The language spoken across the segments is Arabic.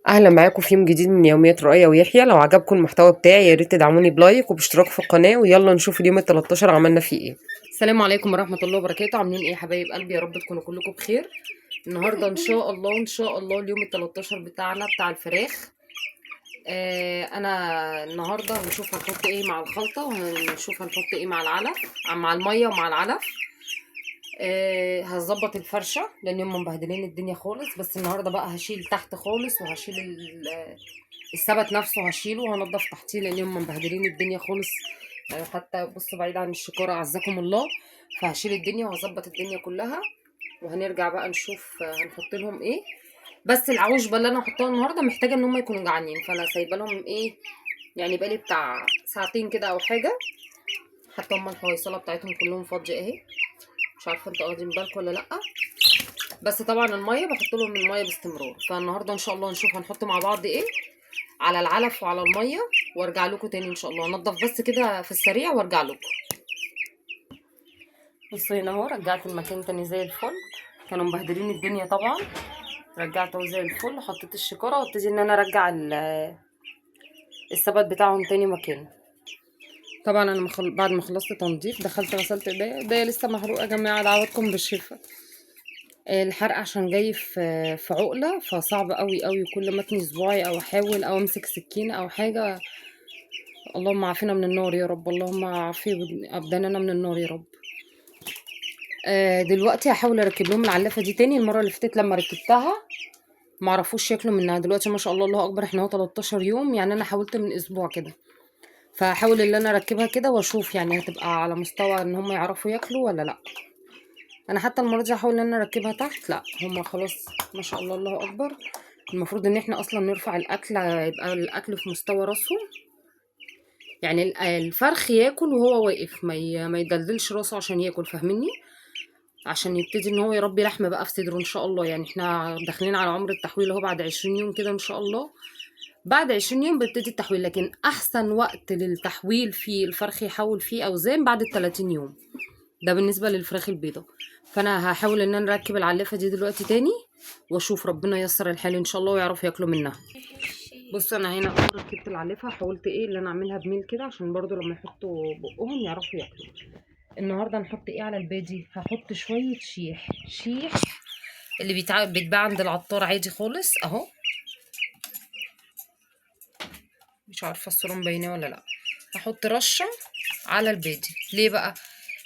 اهلا معاكم في يوم جديد من يوميات رؤية ويحيى. لو عجبكم المحتوى بتاعي يا ريت تدعموني بلايك وباشتراك في القناة، ويلا نشوف اليوم ال 13 عملنا فيه ايه. السلام عليكم ورحمة الله وبركاته. عاملين ايه يا حبايب قلبي؟ يا رب تكونوا كلكم بخير. النهارده ان شاء الله اليوم ال 13 بتاعنا بتاع الفراخ. انا النهارده هنشوف هنحط ايه مع الخلطة، وهنشوف هنحط ايه مع العلف، مع المية ومع العلف. هظبط الفرشة لان هم مبهدلين الدنيا خالص، بس النهارده بقى هشيل تحت خالص، وهشيل السبت نفسه هشيله وهنضف تحتيه لان هم مبهدلين الدنيا خالص. حتى بصوا بعيد عن الشكارة عزكم الله. فهشيل الدنيا وهظبط الدنيا كلها، وهنرجع بقى نشوف هنحط لهم ايه. بس العوشبه اللي انا هحطها النهارده محتاجه ان هم يكونوا جعانين، فانا سايبه لهم ايه يعني بقالي بتاع ساعتين كده او حاجه. حتى هم الحويصله بتاعتهم كلهم فاضيه اهي. مش عارفه انتوا واخدين بالكم ولا لا. بس طبعا الميه بحط لهم الميه باستمرار. فالنهارده ان شاء الله نشوف هنحط مع بعض ايه على العلف وعلى الميه، وارجع لكم تاني ان شاء الله. انضف بس كده في السريع وارجع لكم. بصوا هنا اهو رجعت المكان تاني زي الفل. كانوا مبهدلين الدنيا طبعا. رجعته زي الفل، حطيت الشكاره وابتدي ان انا ارجع الثبت بتاعهم تاني مكانه. طبعا انا بعد ما خلصت تنظيف دخلت غسلت ايديا لسه محروقه يا جماعه، دعواتكم بالشفا. الحرق عشان جاي في عقله، فصعب قوي قوي كل ما اتني صباعي او احاول او امسك سكينه او حاجه. اللهم عافينا من النار يا رب، اللهم عافي ابداننا من النار يا رب. دلوقتي هحاول اركب لهم العلافه دي تاني. المره اللي فاتت لما ركبتها معرفوش ياكلوا منها. دلوقتي ما شاء الله الله اكبر، احنا هو 13 يوم يعني، انا حاولت من اسبوع كده. فهحاول ان انا اركبها كده واشوف يعني هتبقى على مستوى ان هم يعرفوا ياكلوا ولا لا. انا حتى المره دي هحاول ان انا اركبها تحت، لا هم خلاص ما شاء الله الله اكبر. المفروض ان احنا اصلا نرفع الاكل، يبقى الاكل في مستوى راسهم. يعني الفرخ ياكل وهو واقف، ما يدلدلش راسه عشان ياكل، فاهميني؟ عشان يبتدي ان هو يربي لحم بقى في صدره ان شاء الله. يعني احنا داخلين على عمر التحويل اهو، بعد 20 يوم كده ان شاء الله. بعد 20 يوم بيبتدي التحويل، لكن احسن وقت للتحويل فيه الفرخ يحول فيه اوزان بعد ال30 يوم. ده بالنسبه للفراخ البيضاء. فانا هحاول ان انا اركب العلافه دي دلوقتي تاني، واشوف ربنا ييسر الحال ان شاء الله ويعرفوا ياكلوا منها. بص انا هنا اهو ركبت العلافه، حاولت ايه اللي انا اعملها بميل كده عشان برضو لما يحطوا بقهم يعرفوا ياكلوا. النهارده هنحط ايه على البادي؟ هحط شويه شيح اللي بيتباع عند العطار عادي خالص اهو. مش عارفه الصوره مبينه ولا لا. هحط رشه على البادي. ليه بقى؟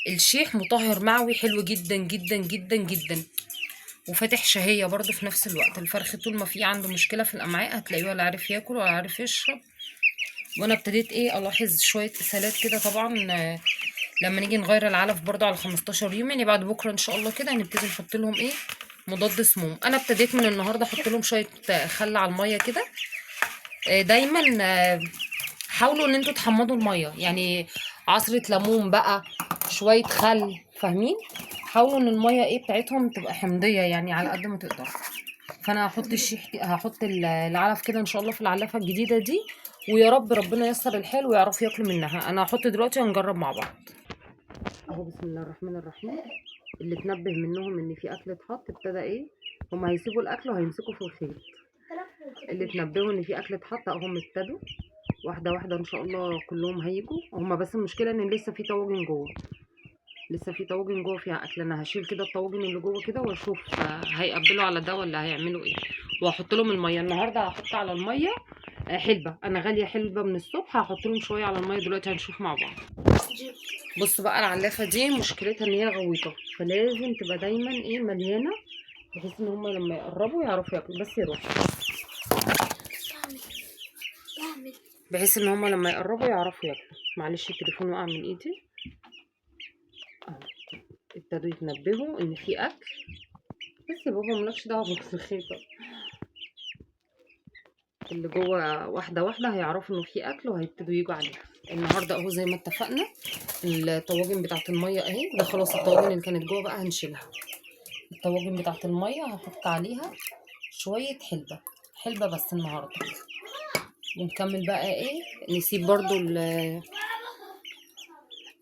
الشيح مطهر معوي حلو جدا جدا جدا جدا، وفاتح شهيه برضو في نفس الوقت. الفرخ طول ما في عنده مشكله في الامعاء هتلاقيه ولا عارف ياكل ولا عارف يشرب. وانا ابتديت ايه الاحظ شويه اسهالات كده طبعا. لما نيجي نغير العلف برضو على 15 يوم، يعني بعد بكره ان شاء الله كده هنبتدي نحط لهم ايه مضاد سموم. انا ابتديت من النهارده احط لهم شويه خل على الميه كده. دايما حاولوا ان انتوا تحمضوا الميه، يعني عصره ليمون بقى، شويه خل، فاهمين؟ حاولوا ان الميه ايه بتاعتهم تبقى حمضيه يعني على قد ما تقدر. فانا هحط العلف كده ان شاء الله في العلافه الجديده دي، ويا رب ربنا ييسر الحال ويعرفوا ياكلوا منها. انا هحط دلوقتي ونجرب مع بعض اهو. بسم الله الرحمن الرحيم. اللي تنبه منهم ان في اكل اتحط ابتدى ايه، هم هيسيبوا الاكل وهيمسكوا في الخيط. اللي تنبهوا ان في اكل اتحط اهو ابتدوا واحده واحده ان شاء الله كلهم هيجوا. هما بس المشكله ان لسه في طواجن جوه، لسه في طواجن جوه فيها اكل. انا هشيل كده الطواجن اللي جوه كده واشوف هيقبلوا على ده ولا هيعملوا ايه. وهحط لهم الميه النهارده، هحط على الميه حلبه. انا غاليه حلبه من الصبح، هحط لهم شويه على الميه دلوقتي هنشوف مع بعض. بصوا بقى العلافه دي مشكلتها ان هي غويطه، فلازم تبقى دايما ايه مليانه، بحيث ان هم لما يقربوا يعرفوا ياكلوا. بس يروح بحيث ان هم لما يقربوا يعرفوا ياكلوا. معلش التليفون وقع من ايدي اهو. ابتدوا يتنبهوا ان في اكل. بس يا بابا مالكش دعوه بالخيطه اللي جوه. واحده واحده هيعرفوا انه في اكل وهيبتدوا يجوا عليها. النهارده اهو زي ما اتفقنا الطواجن بتاعت الميه اهي. ده خلاص الطواجن اللي كانت جوه بقى هنشيلها. الطواجن بتاعت الميه هحط عليها شويه حلبه بس النهارده. ونكمل بقى ايه، نسيب برضو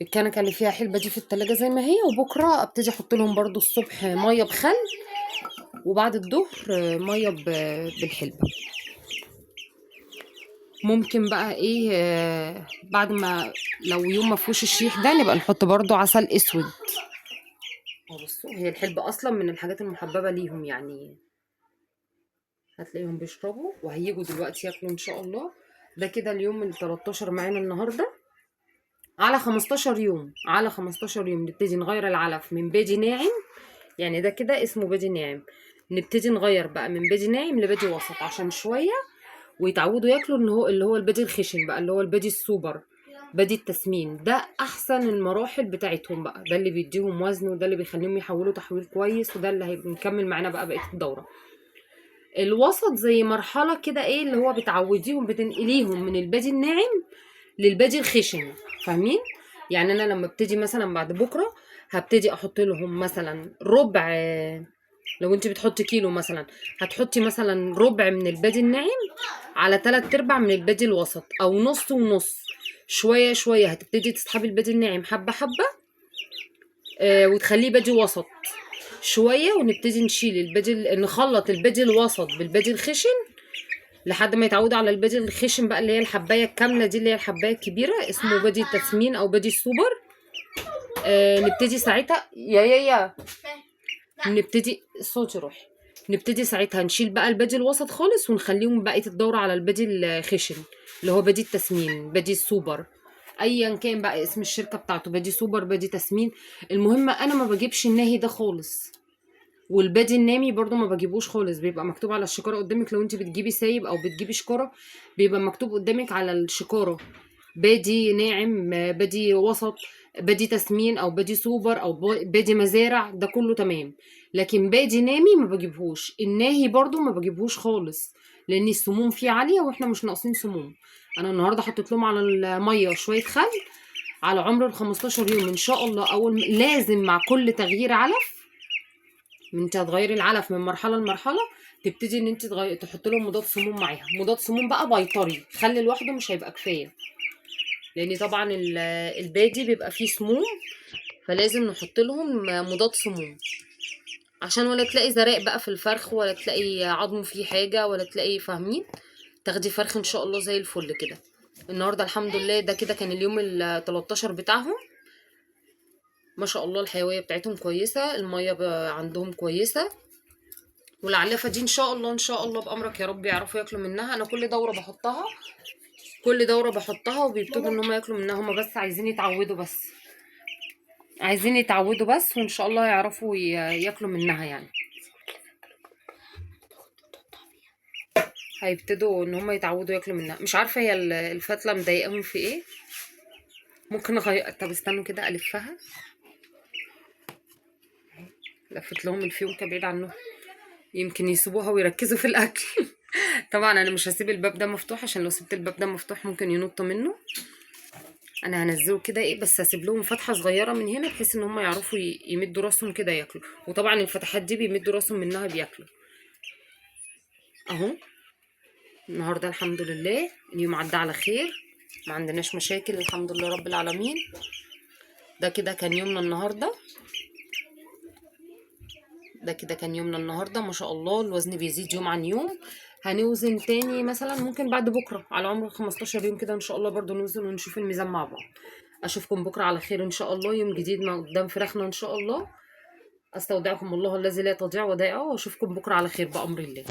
الكنكه اللي فيها حلبه دي في التلاجة زي ما هي، وبكره ابتدي احط لهم برضو الصبح ميه بخل، وبعد الظهر ميه بالحلبه. ممكن بقى ايه بعد ما لو يوم ما فيهوش الشيح ده نبقى نحط برضو عسل اسود. بصوا هي الحلبة اصلا من الحاجات المحببة ليهم يعني، هتلاقيهم بيشربوا وهيجوا دلوقتي ياكلوا ان شاء الله. ده كده اليوم ال 13 معانا النهارده. على 15 يوم، على 15 يوم نبتدي نغير العلف من بيجي ناعم، يعني ده كده اسمه بيجي ناعم، نبتدي نغير بقى من بيجي ناعم لبيجي وسط عشان شويه ويتعودوا ياكلوا ان هو اللي هو البيجي الخشن بقى، اللي هو البيجي السوبر، بادي التسمين. ده احسن المراحل بتاعتهم بقى، ده اللي بيديهم وزن وده اللي بيخليهم يحولوا تحويل كويس، وده اللي هيبقى مكمل معانا بقى بقيه الدوره. الوسط زي مرحله كده ايه اللي هو بتعوديهم بتنقليهم من البادي الناعم للبادي الخشن، فاهمين؟ يعني انا لما ابتدي مثلا بعد بكره هبتدي احط لهم مثلا ربع، لو انت بتحطي كيلو مثلا هتحطي مثلا ربع من البادي الناعم على 3/4 من البادي الوسط، او نص ونص، شويه شويه هتبتدي تسحبي البادي الناعم حبه حبه، وتخليه بادي وسط شويه، ونبتدي نشيل نخلط البادي الوسط بالبادي الخشن لحد ما يتعودوا على البادي الخشن بقى، اللي هي الحبايه الكامله دي، اللي هي الحبايه الكبيره، اسمه بادي تسمين او بادي السوبر. نبتدي ساعتها يا نبتدي الصوت يروح، نبتدي ساعتها نشيل بقى البادي الوسط خالص ونخليهم بقية الدورة على البادي الخشن اللي هو بادي التسمين، بادي السوبر، ايا كان بقى اسم الشركة بتاعته، بادي سوبر، بادي تسمين. المهم انا ما بجيبش الناهي ده خالص، والبادي النامي برضو ما بجيبوش خالص، بيبقى مكتوب على الشكارة قدامك، لو انت بتجيبي سايب او بتجيبي شكارة بيبقى مكتوب قدامك على الشكارة بادي ناعم، بادي وسط، بادي تسمين او بادي سوبر او بادي مزارع، ده كله تمام. لكن بادي نامي ما بجيبهوش، الناهي برضو ما بجيبهوش خالص، لان السموم فيه عالية واحنا مش ناقصين سموم. انا النهارده حطيت لهم على المية شوية خل على عمر ال 15 يوم ان شاء الله. لازم مع كل تغيير علف، انت هتغيري العلف من مرحله لمرحله، تبتدي ان انت تحط لهم مضاد سموم معاها، مضاد سموم بقى بيطري، خلي لوحده مش هيبقى كفايه، لان طبعا البادي بيبقى فيه سموم، فلازم نحط لهم مضاد سموم عشان ولا تلاقي زرق بقى في الفرخ، ولا تلاقي عظم فيه حاجه، ولا تلاقي، فاهمين؟ تاخدي فرخ ان شاء الله زي الفل كده. النهارده الحمد لله ده كده كان اليوم ال 13 بتاعهم، ما شاء الله الحيويه بتاعتهم كويسه، الميه عندهم كويسه، والعلافه دي ان شاء الله ان شاء الله بامرك يا رب يعرفوا ياكلوا منها. انا كل دوره بحطها، كل دوره بحطها وبيبتدوا ان هم ياكلوا منها، هم بس عايزين يتعودوا، بس عايزين يتعودوا بس، وان شاء الله يعرفوا ياكلوا منها يعني، هيبتدوا ان هم يتعودوا ياكلوا منها. مش عارفه هي الفتله مضايقاهم في ايه، ممكن اغير، طب استنوا كده الفها، لفت لهم الفيونكه بعيد عنهم يمكن يسيبوها ويركزوا في الاكل. طبعا انا مش هسيب الباب ده مفتوح، عشان لو سبت الباب ده مفتوح ممكن ينطوا منه. انا هنزله كده ايه، بس هسيب لهم فتحه صغيره من هنا بحيث ان هم يعرفوا يمدوا راسهم كده ياكلوا، وطبعا الفتحات دي بيمدوا راسهم منها بياكلوا. اهو النهارده الحمد لله اليوم عدى على خير، ما عندناش مشاكل الحمد لله رب العالمين. ده كده كان يومنا النهارده، ده كده كان يومنا النهارده، ما شاء الله الوزن بيزيد يوم عن يوم. هنوزن تاني مثلا ممكن بعد بكره على عمر 15 يوم كده ان شاء الله، برضو نوزن ونشوف الميزان مع بعض. اشوفكم بكره على خير ان شاء الله، يوم جديد ما قدام فراخنا ان شاء الله. استودعكم الله الذي لا تضيع ودائعه، واشوفكم بكره على خير بامر الله.